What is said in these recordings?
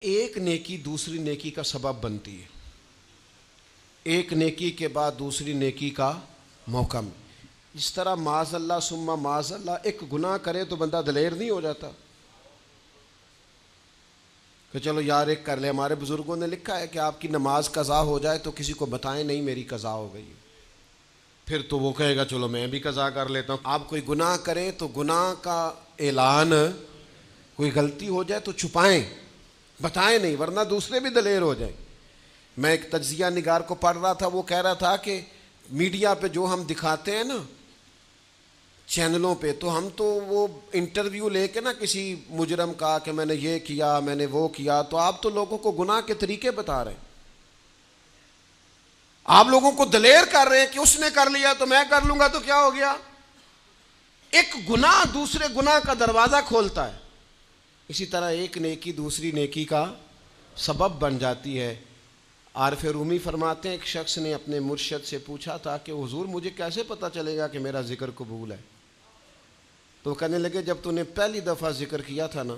ایک نیکی دوسری نیکی کا سبب بنتی ہے، ایک نیکی کے بعد دوسری نیکی کا موقع میں. اس طرح معاذ اللہ ثم معاذ اللہ ایک گناہ کرے تو بندہ دلیر نہیں ہو جاتا کہ چلو یار ایک کر لے. ہمارے بزرگوں نے لکھا ہے کہ آپ کی نماز قضا ہو جائے تو کسی کو بتائیں نہیں میری قضا ہو گئی، پھر تو وہ کہے گا چلو میں بھی قضا کر لیتا ہوں. آپ کوئی گناہ کریں تو گناہ کا اعلان، کوئی غلطی ہو جائے تو چھپائیں، بتائیں نہیں، ورنہ دوسرے بھی دلیر ہو جائیں. میں ایک تجزیہ نگار کو پڑھ رہا تھا، وہ کہہ رہا تھا کہ میڈیا پہ جو ہم دکھاتے ہیں نا چینلوں پہ، تو ہم تو وہ انٹرویو لے کے نا کسی مجرم کا کہ میں نے یہ کیا میں نے وہ کیا، تو آپ تو لوگوں کو گناہ کے طریقے بتا رہے ہیں، آپ لوگوں کو دلیر کر رہے ہیں کہ اس نے کر لیا تو میں کر لوں گا تو کیا ہو گیا. ایک گناہ دوسرے گناہ کا دروازہ کھولتا ہے. اسی طرح ایک نیکی دوسری نیکی کا سبب بن جاتی ہے. عارف رومی فرماتے ہیں ایک شخص نے اپنے مرشد سے پوچھا تھا کہ حضور مجھے کیسے پتہ چلے گا کہ میرا ذکر قبول ہے؟ تو کہنے لگے جب تو نے پہلی دفعہ ذکر کیا تھا نا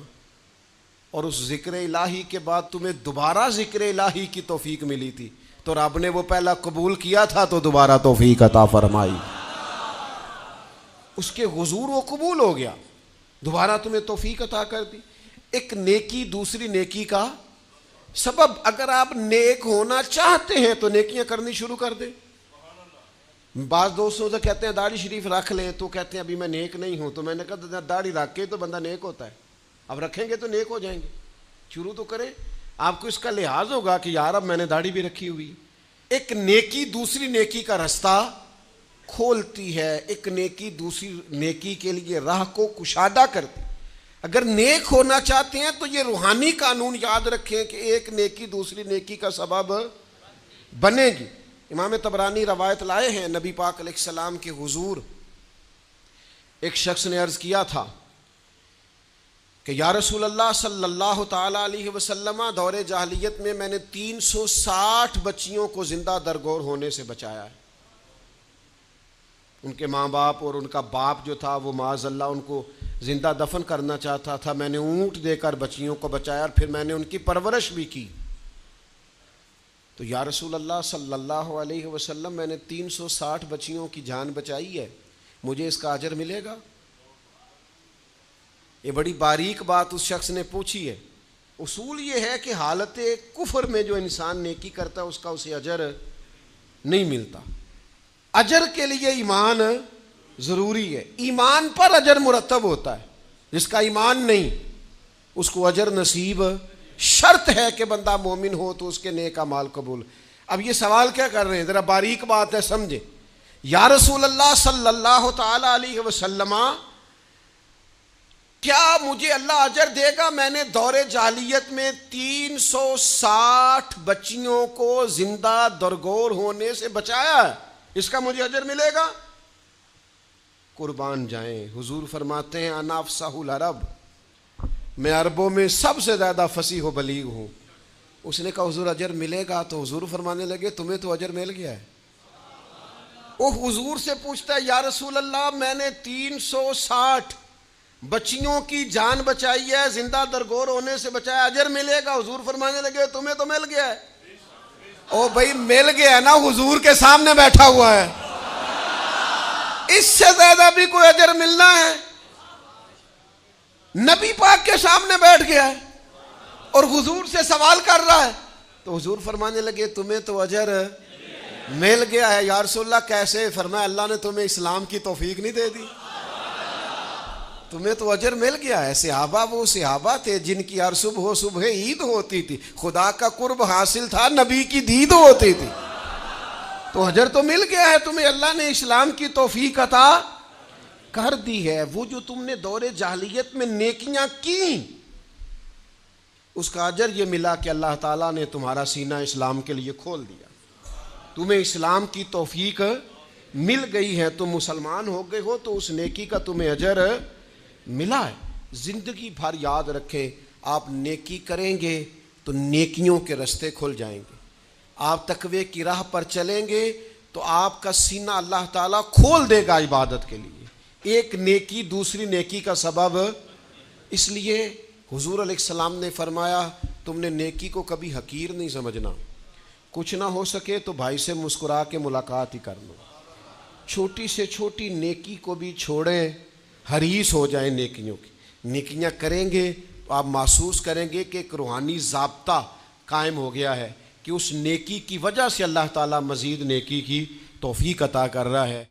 اور اس ذکر الہی کے بعد تمہیں دوبارہ ذکر الہی کی توفیق ملی تھی تو رب نے وہ پہلا قبول کیا تھا تو دوبارہ توفیق عطا فرمائی. اس کے حضور وہ قبول ہو گیا، دوبارہ تمہیں توفیق عطا کر دی. ایک نیکی دوسری نیکی کا سبب. اگر آپ نیک ہونا چاہتے ہیں تو نیکیاں کرنی شروع کر دیں. بعض دوستوں سے کہتے ہیں داڑھی شریف رکھ لیں تو کہتے ہیں ابھی میں نیک نہیں ہوں. تو میں نے کہا داڑھی رکھ کے تو بندہ نیک ہوتا ہے، اب رکھیں گے تو نیک ہو جائیں گے. شروع تو کریں. آپ کو اس کا لحاظ ہوگا کہ یار اب میں نے داڑھی بھی رکھی ہوئی. ایک نیکی دوسری نیکی کا رستہ کھولتی ہے، ایک نیکی دوسری نیکی کے لیے راہ کو کشادہ کرتی. اگر نیک ہونا چاہتے ہیں تو یہ روحانی قانون یاد رکھیں کہ ایک نیکی دوسری نیکی کا سبب بنے گی. امام طبرانی روایت لائے ہیں نبی پاک علیہ السلام کے حضور ایک شخص نے عرض کیا تھا کہ یا رسول اللہ صلی اللہ تعالی علیہ وسلم، دور جاہلیت میں نے 360 بچیوں کو زندہ درگور ہونے سے بچایا ہے. ان کے ماں باپ اور ان کا باپ جو تھا وہ معاذ اللہ ان کو زندہ دفن کرنا چاہتا تھا. میں نے اونٹ دے کر بچیوں کو بچایا اور پھر میں نے ان کی پرورش بھی کی. تو یا رسول اللہ صلی اللہ علیہ وسلم میں نے 360 بچیوں کی جان بچائی ہے، مجھے اس کا اجر ملے گا؟ یہ بڑی باریک بات اس شخص نے پوچھی ہے. اصول یہ ہے کہ حالت کفر میں جو انسان نیکی کرتا ہے اس کا اسے اجر نہیں ملتا. اجر کے لیے ایمان ضروری ہے، ایمان پر اجر مرتب ہوتا ہے. جس کا ایمان نہیں اس کو اجر نصیب شرط ہے کہ بندہ مومن ہو تو اس کے نیک اعمال قبول. اب یہ سوال کیا کر رہے ہیں، ذرا باریک بات ہے سمجھے. یا رسول اللہ صلی اللہ تعالی علیہ وسلم، کیا مجھے اللہ اجر دے گا؟ میں نے دور جاہلیت میں 360 بچیوں کو زندہ درگور ہونے سے بچایا ہے، اس کا مجھے اجر ملے گا؟ قربان جائیں، حضور فرماتے ہیں انا افصح العرب، میں عربوں میں سب سے زیادہ فصیح و بلیغ ہوں. اس نے کہا حضور اجر ملے گا؟ تو حضور فرمانے لگے تمہیں تو اجر مل گیا ہے. وہ حضور سے پوچھتا ہے یا رسول اللہ میں نے 360 بچیوں کی جان بچائی ہے، زندہ درگور ہونے سے بچایا، اجر ملے گا؟ حضور فرمانے لگے تمہیں تو مل گیا ہے. او بھائی مل گیا نا، حضور کے سامنے بیٹھا ہوا ہے، اس سے زیادہ بھی کوئی اجر ملنا ہے؟ نبی پاک کے سامنے بیٹھ گیا ہے اور حضور سے سوال کر رہا ہے. تو حضور فرمانے لگے تمہیں تو اجر مل گیا ہے. یا رسول اللہ کیسے؟ فرمایا اللہ نے تمہیں اسلام کی توفیق نہیں دے دی، تمہیں تو اجر مل گیا ہے. صحابہ وہ صحابہ تھے جن کی ہر صبح عید ہوتی تھی، خدا کا قرب حاصل تھا، نبی کی دید ہوتی تھی، تو اجر تو مل گیا ہے تمہیں، اللہ نے اسلام کی توفیق عطا کر دی ہے. وہ جو تم نے دور جاہلیت میں نیکیاں کی اس کا اجر یہ ملا کہ اللہ تعالیٰ نے تمہارا سینہ اسلام کے لیے کھول دیا، تمہیں اسلام کی توفیق مل گئی ہے، تم مسلمان ہو گئے ہو تو اس نیکی کا تمہیں اجر ملا ہے. زندگی بھر یاد رکھیں آپ نیکی کریں گے تو نیکیوں کے رستے کھل جائیں گے. آپ تقوی کی راہ پر چلیں گے تو آپ کا سینہ اللہ تعالیٰ کھول دے گا عبادت کے لیے. ایک نیکی دوسری نیکی کا سبب. اس لیے حضور علیہ السلام نے فرمایا تم نے نیکی کو کبھی حقیر نہیں سمجھنا. کچھ نہ ہو سکے تو بھائی سے مسکرا کے ملاقات ہی کر لو. چھوٹی سے چھوٹی نیکی کو بھی چھوڑیں, حریص ہو جائیں نیکیوں کی. نیکیاں کریں گے تو آپ محسوس کریں گے کہ ایک روحانی ضابطہ قائم ہو گیا ہے کہ اس نیکی کی وجہ سے اللہ تعالیٰ مزید نیکی کی توفیق عطا کر رہا ہے.